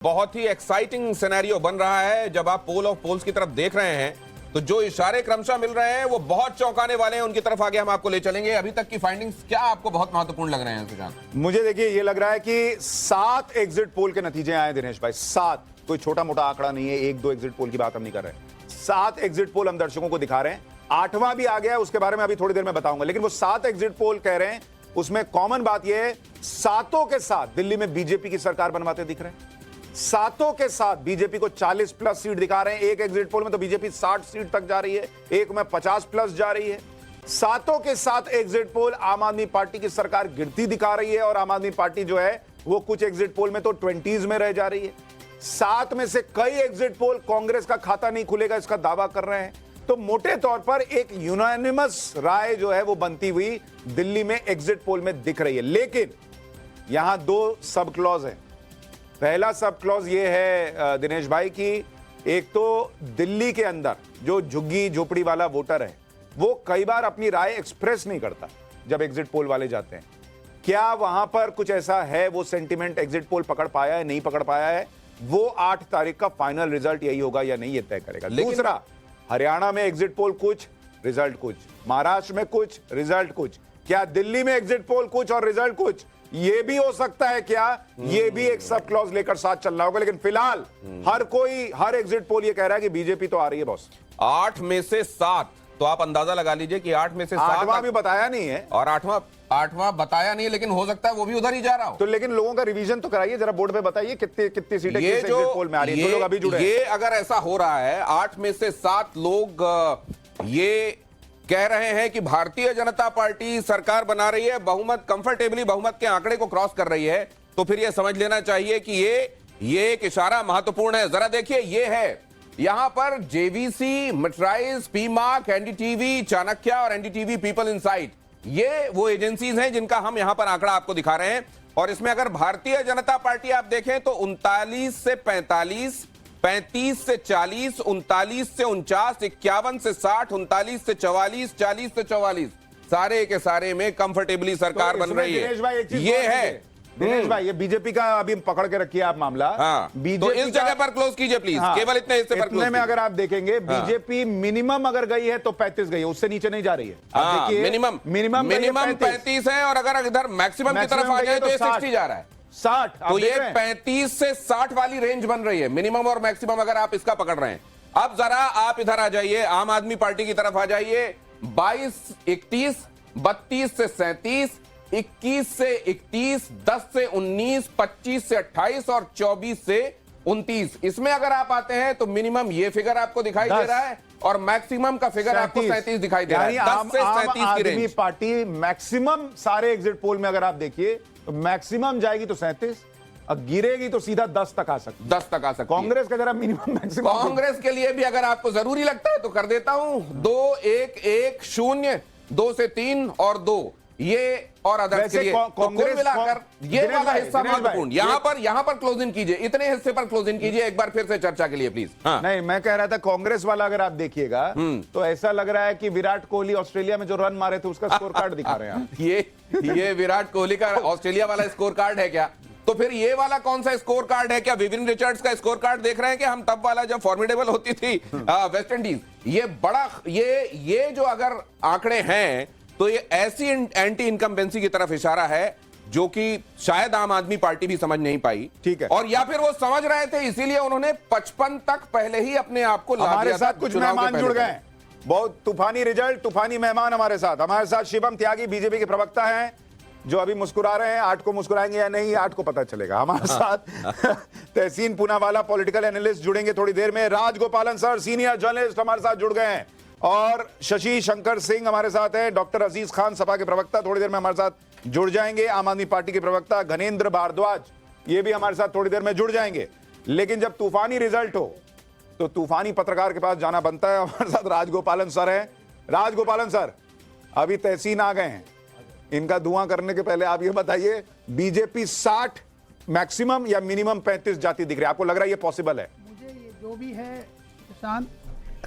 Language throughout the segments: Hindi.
बहुत ही एक्साइटिंग सिनेरियो बन रहा है। जब आप पोल ऑफ पोल्स की तरफ देख रहे हैं तो जो इशारे क्रमशः मिल रहे हैं वो बहुत चौंकाने वाले हैं। उनकी तरफ आगे हम आपको ले चलेंगे। अभी तक की फाइंडिंग्स क्या आपको बहुत महत्वपूर्ण लग रहे हैं सुशांत? मुझे देखिए ये लग रहा है कि 7 एग्जिट पोल के नतीजे आए दिनेश भाई। 7, कोई छोटा मोटा आंकड़ा नहीं है। 1-2 एग्जिट पोल की बात हम नहीं कर रहे। 7 एग्जिट पोल हम दर्शकों को दिखा रहे हैं। 8वां भी आ गया है, उसके बारे में अभी थोड़ी देर में बताऊंगा। लेकिन वो 7 एग्जिट पोल कह रहे हैं, उसमें कॉमन बात यह है, सातों के साथ दिल्ली में बीजेपी की सरकार बनवाते दिख रहे हैं। सातों के साथ बीजेपी को 40 प्लस सीट दिखा रहे हैं। एक एग्जिट पोल में तो बीजेपी 60 सीट तक जा रही है, एक में 50 प्लस जा रही है। सातों के साथ एग्जिट पोल आम आदमी पार्टी की सरकार गिरती दिखा रही है और आम आदमी पार्टी जो है वो कुछ एग्जिट पोल में तो 20s में रह जा रही है। 7 में से कई एग्जिट पोल कांग्रेस का खाता नहीं खुलेगा इसका दावा कर रहे हैं। तो मोटे तौर पर एक यूनानिमस राय जो है वो बनती हुई दिल्ली में एग्जिट पोल में दिख रही है। लेकिन यहां 2 सब क्लॉज है। पहला सब क्लॉज ये है दिनेश भाई कि एक तो दिल्ली के अंदर जो झुग्गी झोपड़ी वाला वोटर है वो कई बार अपनी राय एक्सप्रेस नहीं करता जब एग्जिट पोल वाले जाते हैं। क्या वहां पर कुछ ऐसा है, वो सेंटिमेंट एग्जिट पोल पकड़ पाया है, नहीं पकड़ पाया है? वो 8 तारीख का फाइनल रिजल्ट यही होगा या नहीं, ये तय करेगा। दूसरा, हरियाणा में एग्जिट पोल कुछ, रिजल्ट कुछ, महाराष्ट्र में कुछ, रिजल्ट कुछ, क्या दिल्ली में एग्जिट पोल कुछ और रिजल्ट कुछ? ये भी हो सकता है क्या? ये भी एक सब क्लॉज लेकर साथ चलना होगा। लेकिन फिलहाल हर एग्जिट पोल ये कह रहा है कि बीजेपी तो आ रही है बॉस। 8 में से 7, तो आप अंदाजा लगा लीजिए कि 8 में से 7। 8वां भी बताया नहीं है और 8वां बताया नहीं है, लेकिन हो सकता है वो भी उधर ही जा रहा हो। तो लेकिन लोगों का रिवीजन तो कराइए जरा, बोर्ड पे बताइए कितनी सीटें किस एग्जिट पोल में आ रही है। जो लोग अभी जुड़े, ये अगर ऐसा हो रहा है 8 में से 7 लोग ये कह रहे हैं कि भारतीय जनता पार्टी सरकार बना रही है, बहुमत कंफर्टेबली बहुमत के आंकड़े को क्रॉस कर रही है, तो फिर यह समझ लेना चाहिए कि ये एक इशारा महत्वपूर्ण है। जरा देखिए, ये है यहां पर जेवीसी, मटराइज, पीमार्क, एनडीटीवी, चाणक्य और एनडीटीवी पीपल इनसाइट, ये वो एजेंसीज हैं जिनका हम यहां पर आंकड़ा आपको दिखा रहे हैं। और इसमें अगर भारतीय जनता पार्टी आप देखें तो 39 से 45, 35 से 40, 39 से 49, 51 से 60, 39 से 44, 40 से 44, सारे के सारे में कंफर्टेबली सरकार बन रही है। ये है दिनेश भाई, ये बीजेपी का अभी पकड़ के रखिए आप मामला। हाँ, तो इस जगह पर क्लोज कीजिए प्लीज। हाँ, केवल इतने हिस्से पर क्लोज में अगर आप देखेंगे बीजेपी मिनिमम अगर गई है तो 35 गई है, उससे नीचे नहीं जा रही है। हाँ, मिनिमम 35 है और अगर इधर मैक्सिमम की तरफ आ जाए तो 60 जा रहा है। 60, तो ये 35 से 60 वाली रेंज बन रही है, मिनिमम और मैक्सिमम अगर आप इसका पकड़ रहे हैं। अब जरा आप इधर आ जाइए, आम आदमी पार्टी की तरफ आ जाइए। 22, 31, 32 से 37, 21 से 31, 10 से 19, 25 से 28 और 24 से 29, इसमें अगर आप आते हैं तो मिनिमम ये फिगर आपको दिखाई दे रहा है और मैक्सिमम का फिगर आपको 37 दिखाई दे रहा है। 10 से 37 की रेंज पार्टी मैक्सिमम सारे एग्जिट पोल में अगर आप देखिए तो मैक्सिमम जाएगी तो 37, अब गिरेगी तो सीधा 10 तक आ सकती, 10 तक आ सकती। कांग्रेस का जरा मिनिमम मैक्सिमम, कांग्रेस के लिए भी अगर आपको जरूरी लगता है तो कर देता हूं। 2, 1, 1, 0, 2 से 3 और 2, ये और अदर्स के लिए तो कुल मिलाकर ये वाला हिस्सा महत्वपूर्ण। यहां पर क्लोज इन कीजिए, इतने हिस्से पर क्लोज इन कीजिए एक बार फिर से चर्चा के लिए प्लीज। हाँ। नहीं, मैं कह रहा था कांग्रेस वाला अगर आप देखिएगा तो ऐसा लग रहा है कि विराट कोहली ऑस्ट्रेलिया में जो रन मारे थे उसका स्कोर कार्ड दिखा रहे हैं। ये विराट कोहली का ऑस्ट्रेलिया वाला स्कोर कार्ड है क्या? तो फिर ये वाला कौन सा स्कोर कार्ड है? क्या विविन रिचर्ड्स का स्कोर कार्ड देख रहे हैं कि हम तब वाला जब फॉर्मिडेबल होती थी वेस्ट इंडीज? ये बड़ा ये जो अगर आंकड़े हैं तो ये ऐसी एंटी इनकम्बेंसी की तरफ इशारा है जो कि शायद आम आदमी पार्टी भी समझ नहीं पाई। ठीक है, और या फिर वो समझ रहे थे इसीलिए उन्होंने 55 तक पहले ही अपने आप को ला दिया। हमारे साथ कुछ मेहमान जुड़ गए, बहुत तूफानी रिजल्ट, तूफानी मेहमान हमारे साथ शिवम त्यागी बीजेपी के प्रवक्ता हैं जो अभी मुस्कुरा रहे हैं। 8 को मुस्कुराएंगे या नहीं 8 को पता चलेगा। हमारे साथ तहसीन पूनावाला पॉलिटिकल एनालिस्ट जुड़ेंगे थोड़ी देर में। राजगोपालन सर सीनियर जर्नलिस्ट हमारे साथ जुड़ गए हैं और शशि शंकर सिंह हमारे साथ हैं। डॉक्टर अजीज खान सपा के प्रवक्ता थोड़ी देर में हमारे साथ जुड़ जाएंगे। आम आदमी पार्टी के प्रवक्ता घनेंद्र भारद्वाज ये भी हमारे साथ थोड़ी देर में जुड़ जाएंगे। लेकिन जब तूफानी रिजल्ट हो तो तूफानी पत्रकार के पास जाना बनता है। हमारे साथ राजगोपालन सर हैं। राजगोपालन सर, अभी तहसीन आ गए हैं, इनका धुआं करने के पहले आप ये बताइए, बीजेपी 60 मैक्सिमम या मिनिमम 35 जाती दिख रही है? आपको लग रहा है ये पॉसिबल है? मुझे ये जो भी है किसान,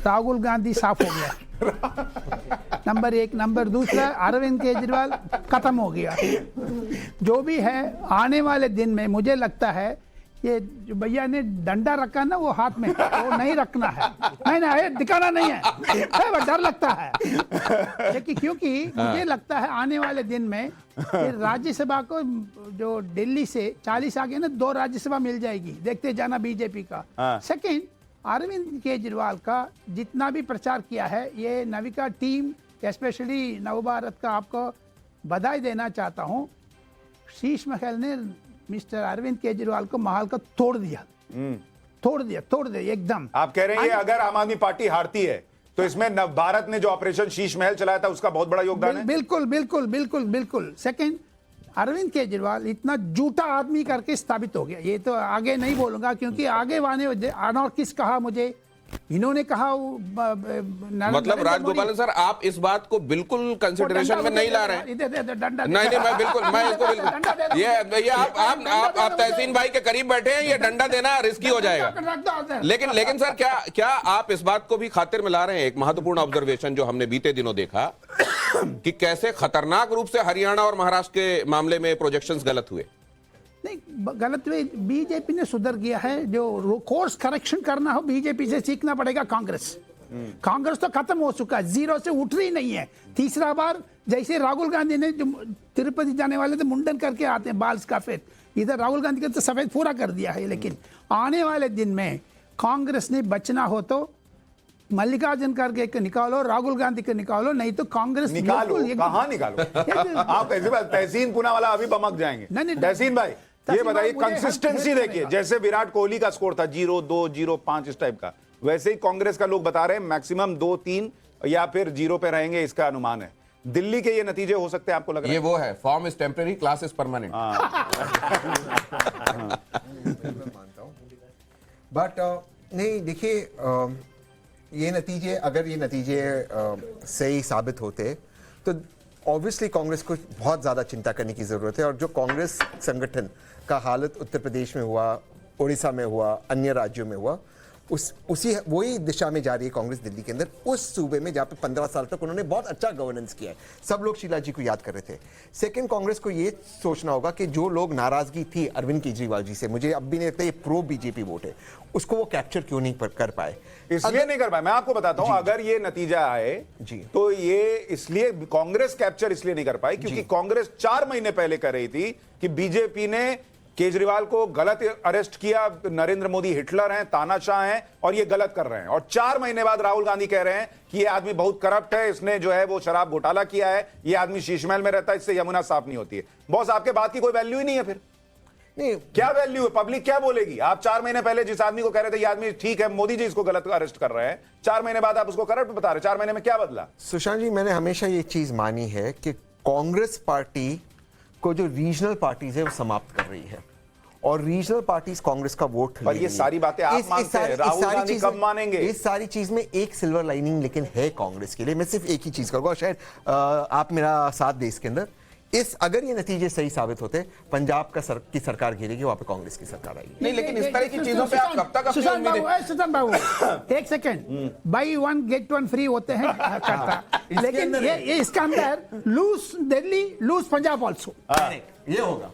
राहुल गांधी साफ हो गया नंबर 1। नंबर दूसरा, अरविंद केजरीवाल खत्म हो गया। जो भी है आने वाले दिन में मुझे लगता है ये जो भैया ने डंडा रखा ना वो हाथ में, वो नहीं रखना है, नहीं ना है, दिखाना नहीं है, बस डर लगता है। लेकिन क्योंकि मुझे लगता है आने वाले दिन में राज्यसभा को जो दिल्ली से 40 आ गए ना, 2 राज्यसभा मिल जाएगी, देखते जाना बीजेपी का। सेकंड, अरविंद केजरीवाल का जितना भी प्रचार किया है, ये नविका टीम स्पेशली नवभारत का आपको बधाई देना चाहता हूँ। शीश महल ने मिस्टर अरविंद केजरीवाल को महल का तोड़ दिया एकदम। आप कह रहे हैं ये अगर आम आदमी पार्टी हारती है तो इसमें नवभारत ने जो ऑपरेशन शीश महल चलाया था उसका बहुत बड़ा योगदान है। बिल्कुल बिल्कुल बिल्कुल बिल्कुल। सेकंड, अरविंद केजरीवाल इतना झूठा आदमी करके स्थापित हो गया। ये तो आगे नहीं बोलूंगा क्योंकि आगे वाले अनॉर्किस्ट कहा मुझे, इन्होंने कहा मतलब राजगोपाल सर, आप इस बात को बिल्कुल कंसिडरेशन में नहीं ला रहे हैं। नहीं, मैं इसको बिल्कुल ये आप तहसीन भाई के करीब बैठे हैं, ये डंडा देना रिस्की हो जाएगा। लेकिन सर, क्या आप इस बात को भी खातिर में ला रहे हैं? एक महत्वपूर्ण ऑब्जर्वेशन जो हमने बीते दिनों देखा कि कैसे खतरनाक रूप से हरियाणा और महाराष्ट्र के मामले में प्रोजेक्शंस गलत हुए। नहीं, गलत हुए, बीजेपी ने सुधर गया है। जो कोर्स करेक्शन करना हो बीजेपी से सीखना पड़ेगा। कांग्रेस तो खत्म हो चुका है, 0 से उठ रही नहीं है। तीसरा बार जैसे राहुल गांधी ने जो तिरुपति जाने वाले थे मुंडन करके आते हैं बाल सफेद, इधर राहुल गांधी का तो सफेद पूरा कर दिया है। लेकिन आने वाले दिन में कांग्रेस ने बचना हो तो मल्लिकार्जुन खड़गे को निकालो, राहुल गांधी को निकालो, नहीं तो कांग्रेस निकालो। कहां निकालो? आप ऐसे बात, तहसीन पुना वाला अभी बमक जाएंगे। तहसीन भाई ये बताइए, कंसिस्टेंसी देखिए, जैसे विराट कोहली का स्कोर था 0-2, 0-5 इस टाइप का, वैसे ही कांग्रेस का लोग बता रहे हैं मैक्सिमम 2-3 या फिर 0 पे रहेंगे, इसका अनुमान है। दिल्ली के ये नतीजे हो सकते हैं, आपको लग रहा है? ये वो है, form is temporary, class is permanent. But नहीं, देखिए, ये नतीजे, अगर ये नतीजे सही साबित होते तो ऑब्वियसली कांग्रेस को बहुत ज़्यादा चिंता करने की ज़रूरत है। और जो कांग्रेस संगठन का हालत उत्तर प्रदेश में हुआ, उड़ीसा में हुआ, अन्य राज्यों में हुआ, वही दिशा में जा रही है कांग्रेस दिल्ली के अंदर, उस सूबे में जहाँ पे 15 साल तक उन्होंने बहुत अच्छा गवर्नेंस किया है। सब लोग शीला जी को याद कर रहे थे। सेकंड, कांग्रेस को ये सोचना होगा कि जो लोग नाराजगी थी अरविंद केजरीवाल जी से, मुझे अब भी नहीं लगता ये प्रो बीजेपी वोट है, उसको वो कैप्चर क्यों नहीं कर पाए? इसलिए नहीं कर पाए, मैं आपको बताता हूं, अगर ये नतीजा आए तो ये इसलिए कांग्रेस कैप्चर इसलिए नहीं कर पाई क्योंकि कांग्रेस 4 महीने पहले कर रही थी कि बीजेपी ने केजरीवाल को गलत अरेस्ट किया, नरेंद्र मोदी हिटलर हैं, तानाशाह हैं और ये गलत कर रहे हैं। और 4 महीने बाद राहुल गांधी कह रहे हैं कि ये आदमी बहुत करप्ट है, इसने जो है वो शराब घोटाला किया है, ये आदमी शीश महल में रहता है, इससे यमुना साफ नहीं होती है। बॉस, आपके बात की कोई वैल्यू ही नहीं है। फिर नहीं, क्या वैल्यू है? पब्लिक क्या बोलेगी? आप 4 महीने पहले जिस आदमी को कह रहे थे ये आदमी ठीक है, मोदी जी इसको गलत अरेस्ट कर रहे हैं, 4 महीने बाद आप उसको करप्ट बता रहे हैं। 4 महीने में क्या बदला? सुशांत जी, मैंने हमेशा ये चीज मानी है कि कांग्रेस पार्टी को जो रीजनल पार्टीज है वो समाप्त कर रही है और रीजनल पार्टीज कांग्रेस का वोट ले पर ये सारी बातें आप मानते हैं, राहुल गांधी कब मानेंगे? इस सारी चीज में एक सिल्वर लाइनिंग लेकिन है कांग्रेस के लिए। मैं सिर्फ एक ही चीज करूंगा, शायद आप मेरा साथ दे इसके अंदर। अगर ये नतीजे सही साबित होते, पंजाब की सरकार गिरेगी, वहां पे कांग्रेस की सरकार आएगी। नहीं, लेकिन इस तरह की चीजों पे आप कब तक अपनी उम्मीदें? सुशांत बाबू, एक सेकंड, बाई 1 गेट 1 फ्री होते हैं करता, लेकिन ये इसका अंदर lose Delhi, lose Punjab also, ये होगा।